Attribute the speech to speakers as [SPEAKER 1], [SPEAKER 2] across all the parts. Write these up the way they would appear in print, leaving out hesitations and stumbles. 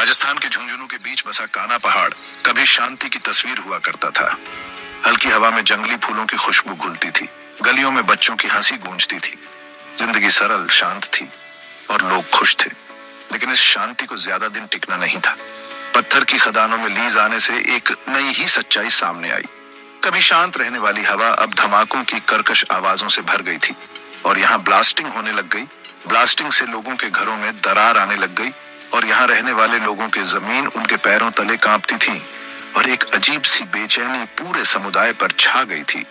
[SPEAKER 1] राजस्थान के झुंझुनू के बीच बसा कान्हा पहाड़ कभी शांति की तस्वीर हुआ करता था। हल्की हवा में जंगली फूलों की खुशबू घुलती थी, गलियों में बच्चों की हंसी गूंजती थी। जिंदगी सरल शांत थी और लोग खुश थे। लेकिन इस शांति को ज्यादा दिन टिकना नहीं था। पत्थर की खदानों में लीज आने से एक नई ही सच्चाई सामने आई। कभी शांत रहने वाली हवा अब धमाकों की कर्कश आवाजों से भर गई थी और यहाँ ब्लास्टिंग होने लग गई। ब्लास्टिंग से लोगों के घरों में दरार आने लग गई और यहाँ रहने वाले लोगों की जमीन उनके पैरों तले कांपती थी और एक अजीब सी बेचैनी पूरे समुदाय पर छा गई थी।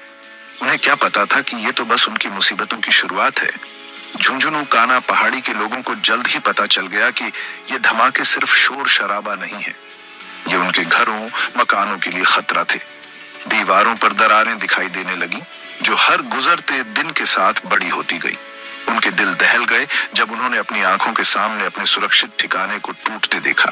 [SPEAKER 1] उन्हें क्या पता था कि ये तो बस उनकी मुसीबतों की शुरुआत है। झुंझुनू कान्हा पहाड़ी के लोगों को जल्द ही पता चल गया कि ये धमाके सिर्फ शोर शराबा नहीं है, ये उनके घरों मकानों के लिए खतरा थे। दीवारों पर दरारें दिखाई देने लगी जो हर गुजरते दिन के साथ बड़ी होती गई। उनके दिल दहल गए जब उन्होंने अपनी आंखों के सामने अपने सुरक्षित ठिकाने को टूटते देखा।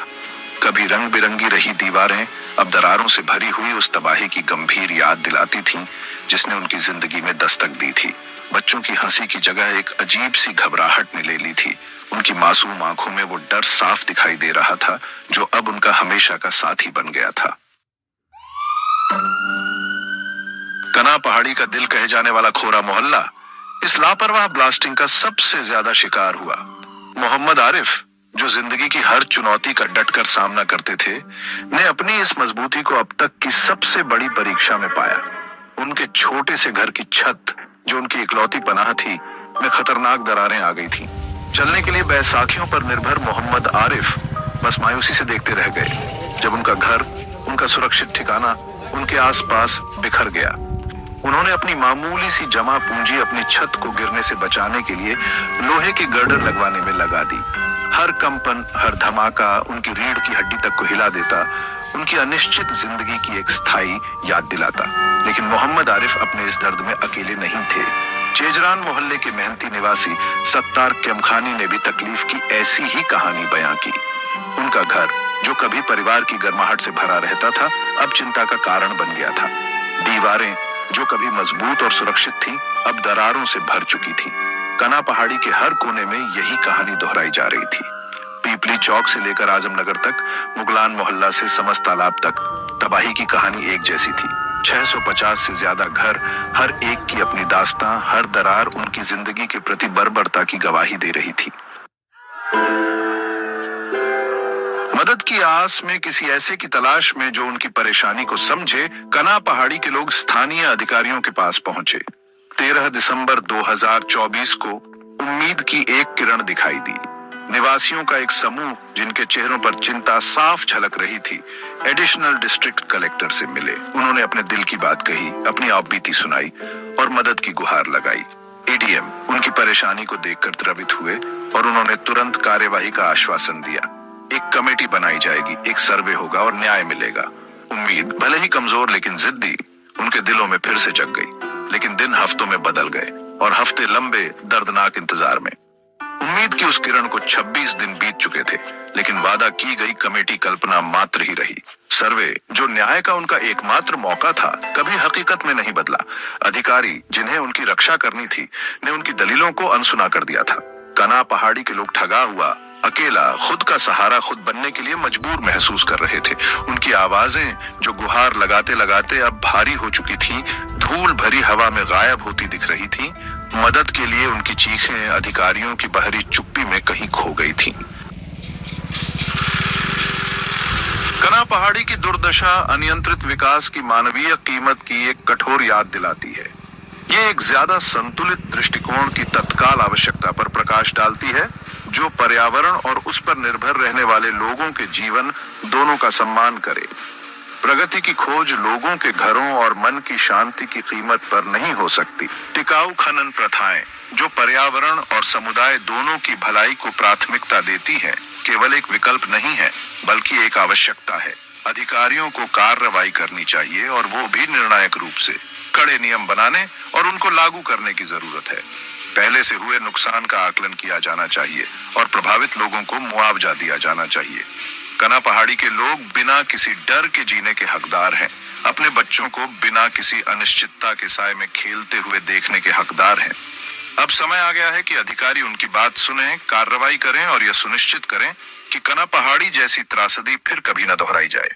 [SPEAKER 1] कभी रंग बिरंगी रही दीवारें अब दरारों से भरी हुई उस तबाही की गंभीर याद दिलाती थीं जिसने उनकी जिंदगी में दस्तक दी थी। बच्चों की हंसी की जगह एक अजीब सी घबराहट ने ले ली थी। उनकी मासूम आंखों में वो डर साफ दिखाई दे रहा था जो अब उनका हमेशा का साथी बन गया था। कान्हा पहाड़ी का दिल कहे जाने वाला खोरा मोहल्ला इस लापरवाह ब्लास्टिंग का सबसे ज्यादा शिकार हुआ। मोहम्मद आरिफ, जो जिंदगी की हर चुनौती का डटकर सामना करते थे, ने अपनी इस मजबूती को अब तक की सबसे बड़ी परीक्षा में पाया। उनके छोटे से घर की छत, जो उनकी इकलौती पनाह थी, में खतरनाक दरारें आ गई थीं। चलने के लिए बैसाखियों पर निर्भर मोहम्मद आरिफ बस मायूसी से देखते रह गए जब उनका घर, उनका सुरक्षित ठिकाना उनके आसपास बिखर गया। उन्होंने अपनी मामूली सी जमा पूंजी अपनी छत को गिरने से बचाने के लिए लोहे की गर्डर लगवाने में लगा दी। हर कंपन, हर धमाका उनकी रीढ़ की हड्डी तक को हिला देता, उनकी अनिश्चित जिंदगी की एक स्थायी याद दिलाता। लेकिन मोहम्मद आरिफ अपने इस दर्द में अकेले नहीं थे। चेजरान मोहल्ले के मेहनती निवासी सत्तार केमखानी ने भी तकलीफ की ऐसी ही कहानी बयां की। उनका घर, जो कभी परिवार की गर्माहट से भरा रहता था, अब चिंता का कारण बन गया था। दीवारें, जो कभी मजबूत और सुरक्षित थीं, अब दरारों से भर चुकी थीं। कान्हा पहाड़ी के हर कोने में यही कहानी दोहराई जा रही थी। पीपली चौक से लेकर आजमनगर तक, मुगलान मोहल्ला से समस तालाब तक, तबाही की कहानी एक जैसी थी। 650 से ज्यादा घर, हर एक की अपनी दास्तां, हर दरार उनकी जिंदगी के प्रति बर्बरता की गवाही दे रही थी। मदद की आस में, किसी ऐसे की तलाश में जो उनकी परेशानी को समझे, कान्हा पहाड़ी के लोग स्थानीय अधिकारियों के पास पहुंचे। 13 दिसंबर 2024 को उम्मीद की एक किरण दिखाई दी। निवासियों का एक समूह, जिनके चेहरों पर चिंता साफ झलक रही थी, एडिशनल डिस्ट्रिक्ट कलेक्टर से मिले। उन्होंने अपने दिल की बात कही, अपनी आपबीती सुनाई और मदद की गुहार लगाई। एडीएम उनकी परेशानी को देखकर द्रवित हुए और उन्होंने तुरंत कार्यवाही का आश्वासन दिया। एक कमेटी बनाई जाएगी, एक सर्वे होगा और न्याय मिलेगा। उम्मीद, भले ही कमजोर लेकिन जिद्दी, उनके दिलों में फिर से जग गई। लेकिन दिन हफ्तों में बदल गए और हफ्ते लंबे दर्दनाक इंतजार में। उम्मीद की उस किरण को 26 दिन बीत चुके थे, लेकिन वादा की गई कमेटी कल्पना मात्र ही रही। सर्वे, जो न्याय का उनका एकमात्र मौका था, कभी हकीकत में नहीं बदला। अधिकारी, जिन्हें उनकी रक्षा करनी थी, ने उनकी दलीलों को अनसुना कर दिया था। कान्हा पहाड़ी के लोग ठगा हुआ, अकेला, खुद का सहारा खुद बनने के लिए मजबूर महसूस कर रहे थे। उनकी आवाजें, जो गुहार लगाते लगाते अब भारी हो चुकी थीं, धूल भरी हवा में गायब होती दिख रही थीं। मदद के लिए उनकी चीखें अधिकारियों की बहरी चुप्पी में कहीं खो गई थीं। कान्हा पहाड़ी की दुर्दशा अनियंत्रित विकास की मानवीय कीमत की एक कठोर याद दिलाती है। ये एक ज्यादा संतुलित दृष्टिकोण की तत्काल आवश्यकता पर प्रकाश डालती है, जो पर्यावरण और उस पर निर्भर रहने वाले लोगों के जीवन दोनों का सम्मान करे। प्रगति की खोज लोगों के घरों और मन की शांति की कीमत पर नहीं हो सकती। टिकाऊ खनन प्रथाएं, जो पर्यावरण और समुदाय दोनों की भलाई को प्राथमिकता देती हैं, केवल एक विकल्प नहीं है बल्कि एक आवश्यकता है। अधिकारियों को कार्रवाई करनी चाहिए और वो भी निर्णायक रूप से। कड़े नियम बनाने और उनको लागू करने की जरूरत है। पहले से हुए नुकसान का आकलन किया जाना चाहिए और प्रभावित लोगों को मुआवजा दिया जाना चाहिए। कान्हा पहाड़ी के लोग बिना किसी डर के जीने के हकदार हैं। अपने बच्चों को बिना किसी अनिश्चितता के साए में खेलते हुए देखने के हकदार हैं। अब समय आ गया है कि अधिकारी उनकी बात सुने, कार्रवाई करें और यह सुनिश्चित करें कि कना पहाड़ी जैसी त्रासदी फिर कभी न दोहराई जाए।